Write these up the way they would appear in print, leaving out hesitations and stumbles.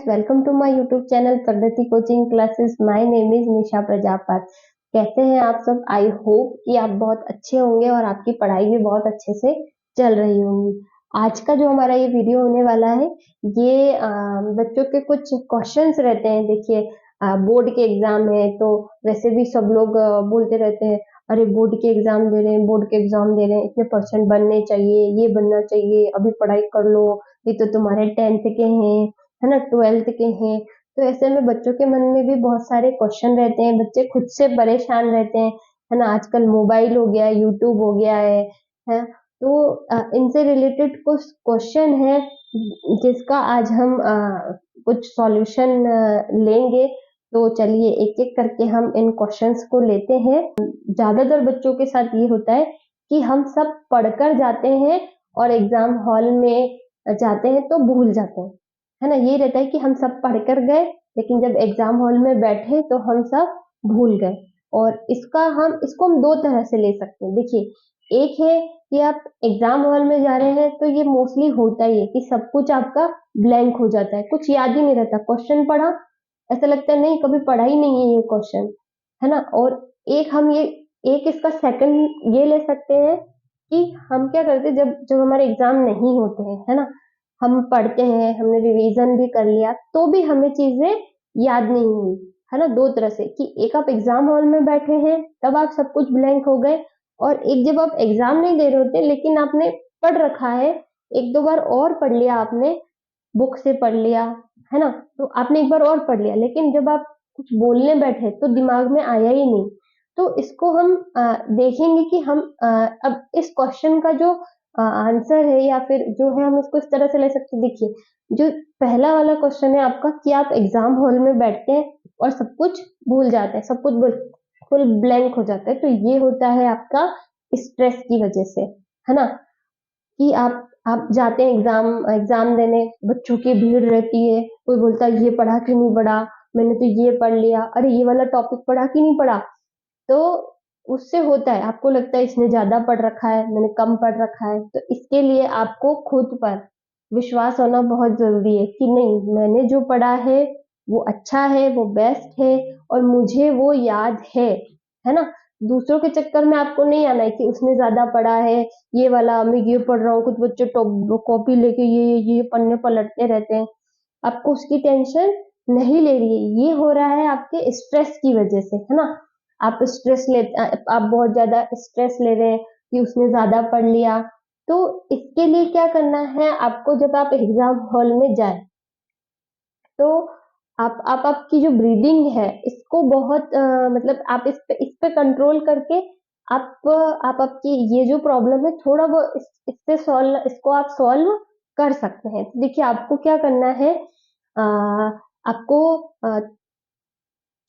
welcome to my YouTube channel Pragati Coaching Classes. My name is निशा प्रजापत। कैसे हैं आप सब? आई होप कि आप बहुत अच्छे होंगे और आपकी पढ़ाई भी बहुत अच्छे से चल रही होंगी। आज का जो हमारा ये वीडियो होने वाला है ये बच्चों के कुछ क्वेश्चंस रहते हैं। देखिए बोर्ड के एग्जाम है तो वैसे भी सब लोग बोलते रहते हैं अरे बोर्ड के एग्जाम दे रहे हैं, बोर्ड के एग्जाम दे रहे हैं, इतने परसेंट बनने चाहिए, ये बनना चाहिए, अभी पढ़ाई कर लो, ये तो तुम्हारे 10th के हैं, है ना, 12th के हैं। तो ऐसे में बच्चों के मन में भी बहुत सारे क्वेश्चन रहते हैं, बच्चे खुद से परेशान रहते हैं, है ना। आजकल मोबाइल हो गया है, यूट्यूब हो गया है। तो इनसे रिलेटेड कुछ क्वेश्चन है जिसका आज हम कुछ सॉल्यूशन लेंगे। तो चलिए एक एक करके हम इन क्वेश्चंस को लेते हैं। ज्यादातर बच्चों के साथ ये होता है कि हम सब पढ़कर जाते हैं और एग्जाम हॉल में जाते हैं तो भूल जाते हैं, है ना। ये रहता है कि हम सब पढ़कर गए लेकिन जब एग्जाम हॉल में बैठे तो हम सब भूल गए। और इसको हम दो तरह से ले सकते हैं। देखिए, एक है कि आप एग्जाम हॉल में जा रहे हैं तो ये मोस्टली होता ही है कि सब कुछ आपका ब्लैंक हो जाता है, कुछ याद ही नहीं रहता। क्वेश्चन पढ़ा, ऐसा लगता है नहीं कभी पढ़ा ही नहीं है ये क्वेश्चन, है ना। और एक इसका सेकंड ये ले सकते हैं कि हम क्या करते हैं, जब जब हमारे एग्जाम नहीं होते हैं, है ना, हम पढ़ते हैं, हमने रिवीजन भी कर लिया तो भी हमें चीजें याद नहीं हुई, है ना। दो तरह से कि एक आप एग्जाम हॉल में बैठे हैं तब आप सब कुछ ब्लैंक हो गए, और एक जब आप एग्जाम नहीं दे रहे होते लेकिन आपने पढ़ रखा है, एक दो बार और पढ़ लिया आपने, बुक से पढ़ लिया, है ना, तो आपने एक बार और पढ़ लिया लेकिन जब आप कुछ बोलने बैठे तो दिमाग में आया ही नहीं। तो इसको हम देखेंगे कि हम अब इस क्वेश्चन का जो आंसर है या फिर जो है हम इसको इस तरह से ले सकते हैं। देखिए, जो पहला वाला क्वेश्चन है आपका कि आप एग्जाम हॉल में बैठते हैं और सब कुछ भूल जाते हैं, सब कुछ फुल ब्लैंक हो जाता है, तो ये होता है आपका स्ट्रेस की वजह से, है ना। कि आप जाते हैं एग्जाम देने, बच्चों की भीड़ रहती है, कोई बोलता है ये पढ़ा कि नहीं पढ़ा, मैंने तो ये पढ़ लिया, अरे ये वाला टॉपिक पढ़ा कि नहीं पढ़ा। तो उससे होता है आपको लगता है इसने ज्यादा पढ़ रखा है, मैंने कम पढ़ रखा है। तो इसके लिए आपको खुद पर विश्वास होना बहुत जरूरी है कि नहीं, मैंने जो पढ़ा है वो अच्छा है, वो बेस्ट है और मुझे वो याद है ना। दूसरों के चक्कर में आपको नहीं आना है कि उसने ज्यादा पढ़ा है, ये वाला मैं ये पढ़ रहा हूँ। कुछ बच्चे कॉपी लेके ये पन्ने पलटते रहते हैं, आपको उसकी टेंशन नहीं ले रही है, ये हो रहा है आपके स्ट्रेस की वजह से, है ना। आप बहुत ज्यादा स्ट्रेस ले रहे हैं कि उसने ज्यादा पढ़ लिया। तो इसके लिए क्या करना है आपको, जब आप एग्जाम हॉल में जाए तो आप आपकी जो ब्रीदिंग है इसको बहुत मतलब आप इस पे कंट्रोल करके आप आपकी ये जो प्रॉब्लम है थोड़ा वो इसको आप सॉल्व कर सकते हैं। तो देखिए, आपको क्या करना है, आपको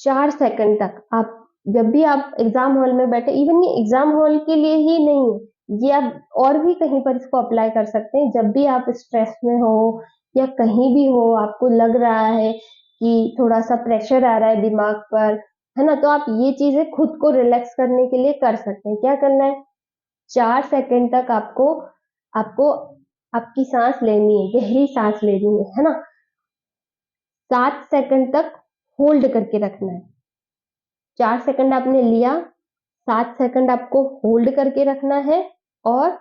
4 सेकंड तक आप जब भी आप एग्जाम हॉल में बैठे, इवन ये एग्जाम हॉल के लिए ही नहीं है, ये आप और भी कहीं पर इसको अप्लाई कर सकते हैं। जब भी आप स्ट्रेस में हो या कहीं भी हो, आपको लग रहा है कि थोड़ा सा प्रेशर आ रहा है दिमाग पर, है ना, तो आप ये चीजें खुद को रिलैक्स करने के लिए कर सकते हैं। क्या करना है, 4 सेकंड तक आपको आपको आपकी सांस लेनी है, गहरी सांस लेनी है ना। 7 सेकंड तक होल्ड करके रखना है। 4 सेकंड आपने लिया, 7 सेकंड आपको होल्ड करके रखना है, और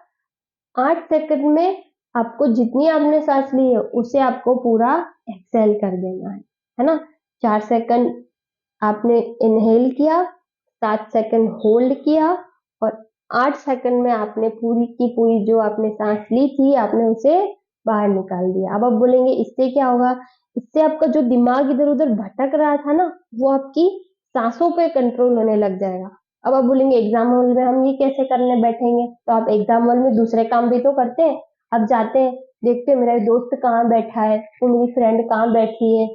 8 सेकंड में आपको जितनी आपने सांस ली है उसे आपको पूरा एक्सेल कर देना है ना। 4 सेकंड आपने इनहेल किया, 7 सेकंड होल्ड किया, और 8 सेकंड में आपने पूरी की पूरी जो आपने सांस ली थी आपने उसे बाहर निकाल दिया। अब आप बोलेंगे इससे क्या होगा, इससे आपका जो दिमाग इधर उधर भटक रहा था ना वो आपकी सांसों पे कंट्रोल होने लग जाएगा। अब आप बोलेंगे एग्जाम हॉल में हम ये कैसे करने बैठेंगे, तो आप एग्जाम हॉल में दूसरे काम भी तो करते हैं। आप जाते हैं, देखते हैं मेरा दोस्त कहाँ बैठा है, वो मेरी फ्रेंड कहाँ बैठी है,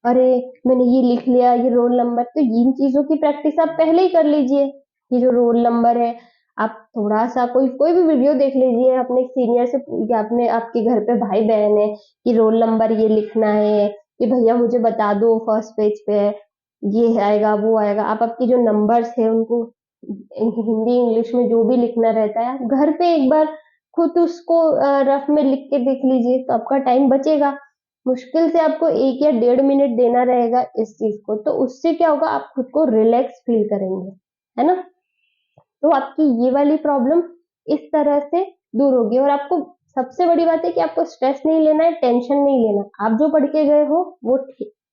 अरे मैंने ये लिख लिया, ये रोल नंबर। तो इन चीजों की प्रैक्टिस आप पहले ही कर लीजिए। ये जो रोल नंबर है, आप थोड़ा सा कोई कोई भी वीडियो देख लीजिए अपने सीनियर से, या अपने आपके घर पे भाई बहन है कि रोल नंबर ये लिखना है, कि भैया मुझे बता दो फर्स्ट पेज पे ये आएगा वो आएगा। आप आपकी जो नंबर्स है उनको हिंदी इंग्लिश में जो भी लिखना रहता है घर पे एक बार खुद उसको रफ में लिख के देख लीजिए, तो आपका टाइम बचेगा। मुश्किल से आपको 1 या 1.5 मिनट देना रहेगा इस चीज को, तो उससे क्या होगा, आप खुद को रिलैक्स फील करेंगे, है ना। तो आपकी ये वाली प्रॉब्लम इस तरह से दूर होगी। और आपको सबसे बड़ी बात है कि आपको स्ट्रेस नहीं लेना है, टेंशन नहीं लेना। आप जो पढ़ के गए हो वो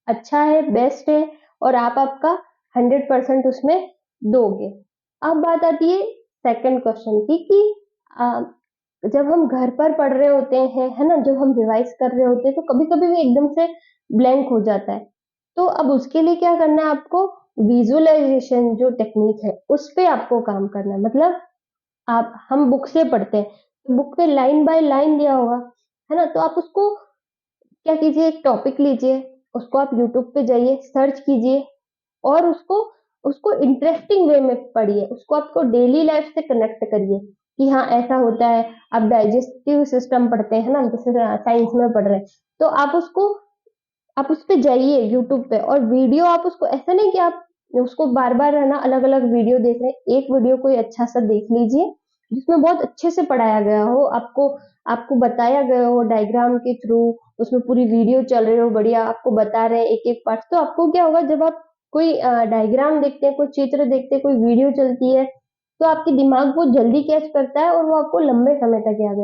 अच्छा है, बेस्ट है, और आप आपका 100% उसमें दोगे। अब बात आती है सेकंड क्वेश्चन की कि आ, जब हम घर पर पढ़ रहे होते हैं, है ना, जब हम रिवाइज कर रहे होते हैं, तो कभी कभी भी एकदम से ब्लैंक हो जाता है। तो अब उसके लिए क्या करना है आपको, विजुअलाइजेशन जो टेक्निक है उस पे आपको काम करना है। मतलब आप हम बुक से पढ़ते हैं, तो बुक पे लाइन बाय लाइन दिया होगा, है ना। तो आप उसको क्या कीजिए, एक टॉपिक लीजिए, उसको आप यूट्यूब पे जाइए, सर्च कीजिए, और उसको उसको इंटरेस्टिंग वे में पढ़िए, उसको आपको डेली लाइफ से कनेक्ट करिए कि हाँ ऐसा होता है। आप डाइजेस्टिव सिस्टम पढ़ते हैं ना, जैसे साइंस में पढ़ रहे हैं, तो आप उस पे जाइए यूट्यूब पे, और वीडियो आप उसको ऐसा नहीं कि आप उसको बार बार है ना अलग अलग वीडियो देख रहे हैं। एक वीडियो कोई अच्छा सा देख लीजिए जिसमें बहुत अच्छे से पढ़ाया गया हो, आपको आपको बताया गया हो डायग्राम के थ्रू, उसमें पूरी वीडियो चल रही हो, बढ़िया आपको बता रहे हैं एक एक पार्ट। तो आपको क्या होगा, जब आप कोई डायग्राम देखते हैं, कोई चित्र देखते हैं, कोई वीडियो चलती है, तो आपके दिमाग वो जल्दी कैच करता है और वो आपको लंबे समय तक याद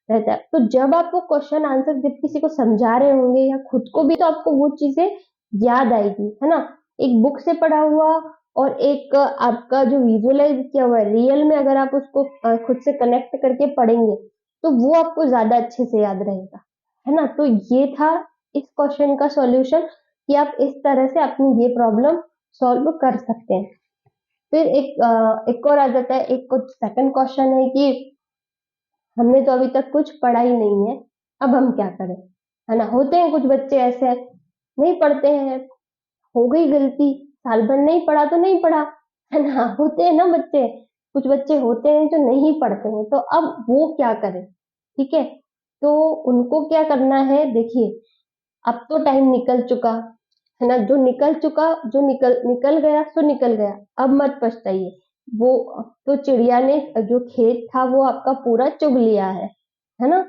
रहता है। तो जब आप वो क्वेश्चन आंसर जब किसी को समझा रहे होंगे या खुद को भी, तो आपको वो चीजें याद आएगी, है ना। एक बुक से पढ़ा हुआ और एक आपका जो विजुअलाइज किया हुआ है रियल में, अगर आप उसको खुद से कनेक्ट करके पढ़ेंगे, तो वो आपको ज्यादा अच्छे से याद रहेगा, है ना। तो ये था इस क्वेश्चन का सॉल्यूशन कि आप इस तरह से अपनी ये प्रॉब्लम सॉल्व कर सकते हैं। फिर एक और आ जाता है, एक कुछ सेकंड क्वेश्चन है कि हमने तो अभी तक कुछ पढ़ा ही नहीं है, अब हम क्या करें, है ना। होते हैं कुछ बच्चे ऐसे, नहीं पढ़ते हैं, हो गई गलती, साल भर नहीं पढ़ा तो नहीं पढ़ा, है ना। होते हैं ना बच्चे, कुछ बच्चे होते हैं जो नहीं पढ़ते हैं, तो अब वो क्या करें, ठीक है। तो उनको क्या करना है, देखिए, अब तो टाइम निकल चुका, है ना। जो निकल चुका, जो निकल निकल गया सो निकल गया, अब मत पछताइए। वो तो चिड़िया ने जो खेत था वो आपका पूरा चुग लिया है ना।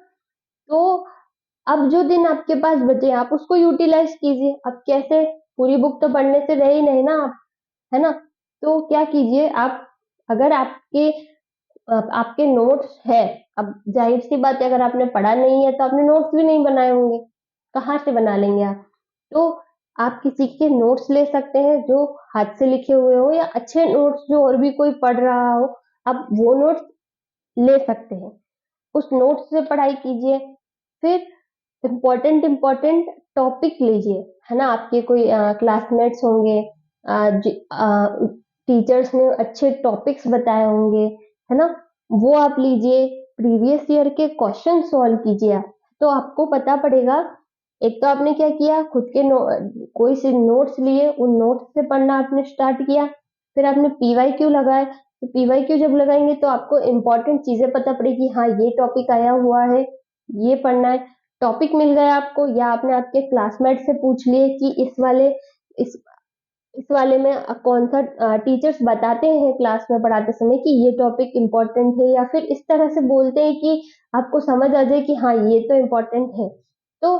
तो अब जो दिन आपके पास बचे आप उसको यूटिलाइज कीजिए। अब कैसे, पूरी बुक तो पढ़ने से रहे ही नहीं ना आप, है ना। तो क्या कीजिए आप, अगर आपके नोट्स है, अब जाहिर सी बात है, अगर आपने पढ़ा नहीं है तो आपने नोट्स भी नहीं बनाए होंगे, कहाँ से बना लेंगे आप। तो आप किसी के नोट्स ले सकते हैं जो हाथ से लिखे हुए हो, या अच्छे नोट्स जो और भी कोई पढ़ रहा हो, आप वो नोट्स ले सकते हैं, उस नोट्स से पढ़ाई कीजिए। फिर इम्पोर्टेंट इम्पोर्टेंट टॉपिक लीजिए, है ना। आपके कोई क्लासमेट्स होंगे, टीचर्स ने अच्छे टॉपिक्स बताए होंगे, है ना, वो आप लीजिए। प्रीवियस ईयर के क्वेश्चन सॉल्व कीजिए आप, तो आपको पता पड़ेगा। एक तो आपने क्या किया, खुद के कोई से नोट्स लिए, उन नोट्स से पढ़ना आपने स्टार्ट किया। फिर आपने पीवाई क्यू लगाए, तो पीवाई क्यू जब लगाएंगे तो आपको इम्पोर्टेंट चीजें पता पड़ेगी, हाँ ये टॉपिक आया हुआ है, ये पढ़ना है। टॉपिक मिल गया आपको, या आपने आपके क्लासमेट से पूछ लिए कि इस इस वाले में कौन सा टीचर्स बताते हैं क्लास में पढ़ाते समय कि ये टॉपिक इम्पोर्टेंट है, या फिर इस तरह से बोलते हैं कि आपको समझ आ जाए कि हाँ ये तो इम्पोर्टेंट है। तो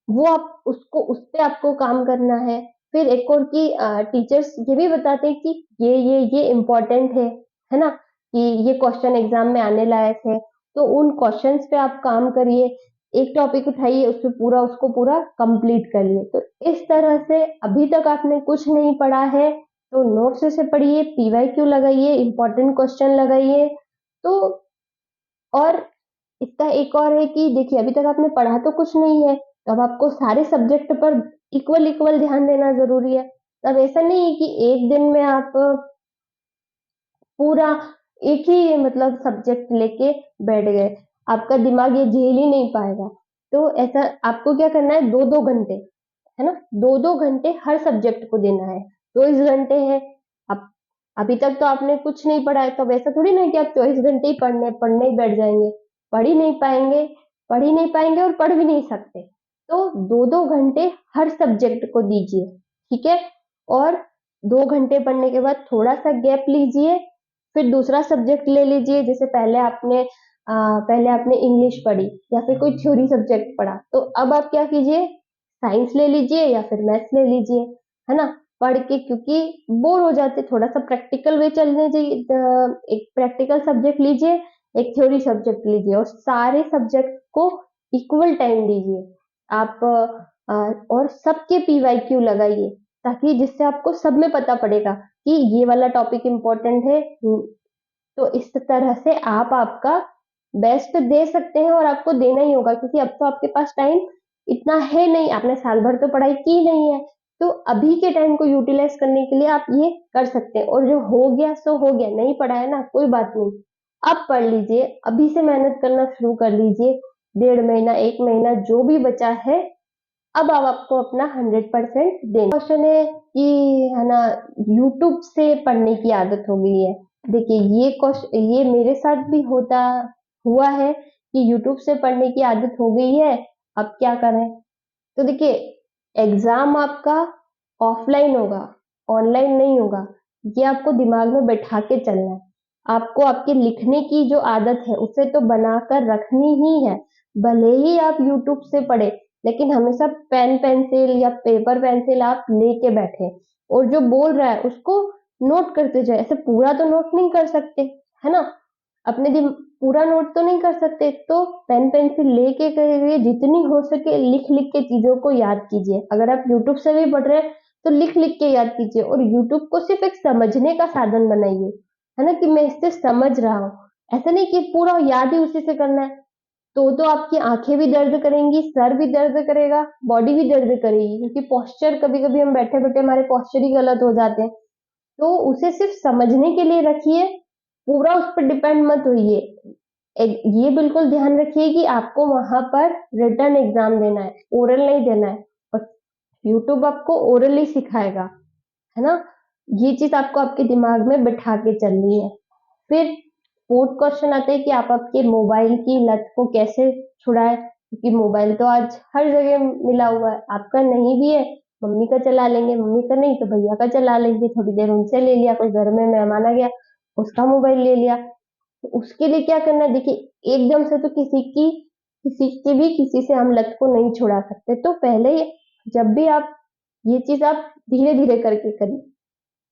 वो आप उसको उस पे आपको काम करना है। फिर एक और कि टीचर्स ये भी बताते हैं कि ये इम्पोर्टेंट है ना, कि ये क्वेश्चन एग्जाम में आने लायक है। तो उन क्वेश्चंस पे आप काम करिए, एक टॉपिक उठाइए, उसपे पूरा उसको पूरा कंप्लीट करिए। तो इस तरह से अभी तक आपने कुछ नहीं पढ़ा है तो नोट्स से पढ़िए, पीवाईक्यू लगाइए, इंपॉर्टेंट क्वेश्चन लगाइए। तो और इसका एक और है कि देखिए, अभी तक आपने पढ़ा तो कुछ नहीं है, तो अब आपको सारे सब्जेक्ट पर इक्वल इक्वल ध्यान देना जरूरी है। अब ऐसा नहीं है कि एक दिन में आप पूरा एक ही मतलब सब्जेक्ट लेके बैठ गए, आपका दिमाग ये झेल ही नहीं पाएगा। तो ऐसा आपको क्या करना है, 2-2 घंटे, है ना, 2-2 घंटे हर सब्जेक्ट को देना है। 24 घंटे है। अब अभी तक तो आपने कुछ नहीं पढ़ा है, तो अब ऐसा थोड़ी ना है कि आप 24 घंटे ही पढ़ने ही बैठ जाएंगे। पढ़ ही नहीं पाएंगे, पढ़ ही नहीं पाएंगे और पढ़ भी नहीं सकते। तो 2-2 घंटे हर सब्जेक्ट को दीजिए, ठीक है। और 2 घंटे पढ़ने के बाद थोड़ा सा गैप लीजिए, फिर दूसरा सब्जेक्ट ले लीजिए। जैसे पहले आपने पहले आपने इंग्लिश पढ़ी या फिर कोई थ्योरी सब्जेक्ट पढ़ा, तो अब आप क्या कीजिए, साइंस ले लीजिए या फिर मैथ्स ले लीजिए, है ना? पढ़ के क्योंकि बोर हो जाते, थोड़ा सा प्रैक्टिकल वे चलने चाहिए। एक प्रैक्टिकल सब्जेक्ट लीजिए, एक थ्योरी सब्जेक्ट लीजिए और सारे सब्जेक्ट को इक्वल टाइम दीजिए आप। और सबके पीवाईक्यू लगाइए, ताकि जिससे आपको सब में पता पड़ेगा कि ये वाला टॉपिक इम्पोर्टेंट है। तो इस तरह से आप आपका बेस्ट दे सकते हैं और आपको देना ही होगा, क्योंकि अब तो आपके पास टाइम इतना है नहीं, आपने साल भर तो पढ़ाई की नहीं है। तो अभी के टाइम को यूटिलाइज करने के लिए आप ये कर सकते हैं, और जो हो गया सो हो गया, नहीं पढ़ा है ना, कोई बात नहीं, अब पढ़ लीजिए, अभी से मेहनत करना शुरू कर लीजिए। 1.5 महीना 1 महीना जो भी बचा है, अब आप आपको अपना 100% देना। क्वेश्चन है कि, है ना, यूट्यूब से पढ़ने की आदत हो गई है। देखिए ये क्वेश्चन, ये मेरे साथ भी हुआ है कि यूट्यूब से पढ़ने की आदत हो गई है, अब क्या करें? तो देखिए, एग्जाम आपका ऑफलाइन होगा, ऑनलाइन नहीं होगा, ये आपको दिमाग में बैठा के चलना है। आपको आपके लिखने की जो आदत है उसे तो बनाकर रखनी ही है, भले ही आप यूट्यूब से पढ़े, लेकिन हमेशा पेन पेंसिल या पेपर पेंसिल आप लेके बैठे, और जो बोल रहा है उसको नोट करते जाए। ऐसे पूरा तो नोट नहीं कर सकते, है ना, अपने दिन पूरा नोट तो नहीं कर सकते, तो पेन पेंसिल लेके करिए, जितनी हो सके लिख लिख के चीजों को याद कीजिए। अगर आप यूट्यूब से भी पढ़ रहे हैं तो लिख लिख के याद कीजिए, और यूट्यूब को सिर्फ एक समझने का साधन बनाइए, है ना, कि मैं इससे समझ रहा हूँ। ऐसा नहीं कि पूरा याद ही उसी से करना है, तो आपकी आंखें भी दर्द करेंगी, सर भी दर्द करेगा, बॉडी भी दर्द करेगी, क्योंकि पोस्चर, कभी कभी हम बैठे बैठे हमारे पोस्चर ही गलत हो जाते हैं। तो उसे सिर्फ समझने के लिए रखिए, पूरा उस पर डिपेंड मत होइए। ये बिल्कुल ध्यान रखिए कि आपको वहां पर रिटन एग्जाम देना है, ओरल नहीं देना है, और यूट्यूब आपको ओरल ही सिखाएगा, है ना। ये चीज आपको आपके दिमाग में बिठा के चलनी है। फिर फोर्थ क्वेश्चन आता है कि आप आपके मोबाइल की लत को कैसे छुड़ाए, क्योंकि मोबाइल तो आज हर जगह मिला हुआ है, आपका नहीं भी है, मम्मी का चला लेंगे, मम्मी का नहीं तो भैया का चला लेंगे, थोड़ी देर उनसे ले लिया, कोई घर में मेहमान आ गया उसका मोबाइल ले लिया। तो उसके लिए क्या करना है, देखिए एकदम से तो किसी से हम लत को नहीं छुड़ा सकते, तो पहले जब भी आप ये चीज आप धीरे धीरे करके करिए,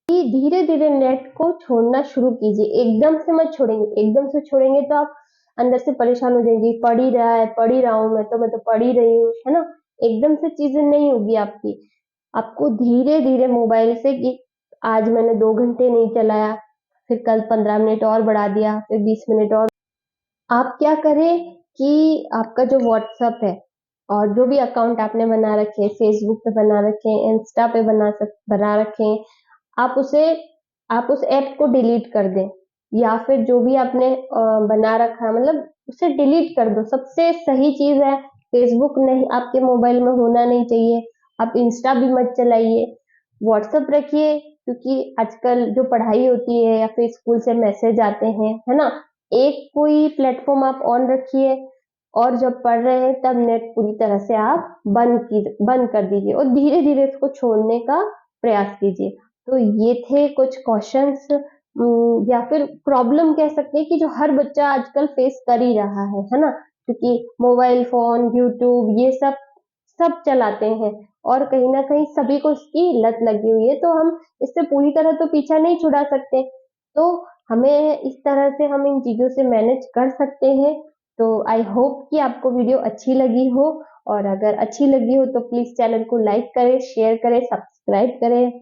कि धीरे धीरे नेट को छोड़ना शुरू कीजिए, एकदम से मत छोड़ेंगे। एकदम से छोड़ेंगे तो आप अंदर से परेशान हो जाएंगे, पढ़ ही रहा है, पढ़ ही रहा हूँ, मैं तो पढ़ ही रही हूँ, है ना। एकदम से चीजें नहीं होगी आपकी, आपको धीरे धीरे मोबाइल से, कि आज मैंने 2 घंटे नहीं चलाया, फिर कल 15 मिनट और बढ़ा दिया, फिर 20 मिनट और। आप क्या करें कि आपका जो व्हाट्सएप है और जो भी अकाउंट आपने बना रखे, फेसबुक पे बना रखे, इंस्टा पे बना रखे, आप उसे आप उस ऐप को डिलीट कर दें, या फिर जो भी आपने बना रखा है, मतलब उसे डिलीट कर दो। सबसे सही चीज है, फेसबुक नहीं, आपके मोबाइल में होना नहीं चाहिए। आप इंस्टा भी मत चलाइए, व्हाट्सएप रखिए, क्योंकि आजकल जो पढ़ाई होती है या फिर स्कूल से मैसेज आते हैं, है ना, एक कोई प्लेटफॉर्म आप ऑन रखिए, और जब पढ़ रहे हैं तब नेट पूरी तरह से आप बंद कर दीजिए, और धीरे धीरे इसको छोड़ने का प्रयास कीजिए। तो ये थे कुछ क्वेश्चंस, या फिर प्रॉब्लम कह सकते हैं, कि जो हर बच्चा आजकल फेस कर ही रहा है ना, क्योंकि मोबाइल फोन, यूट्यूब, ये सब सब चलाते हैं, और कहीं ना कहीं सभी को इसकी लत लगी हुई है, तो हम इससे पूरी तरह तो पीछा नहीं छुड़ा सकते। तो हमें इस तरह से हम इन चीजों से मैनेज कर सकते हैं। तो आई होप कि आपको वीडियो अच्छी लगी हो, और अगर अच्छी लगी हो तो प्लीज चैनल को लाइक करें, शेयर करें, सब्सक्राइब करें।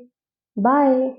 बाय।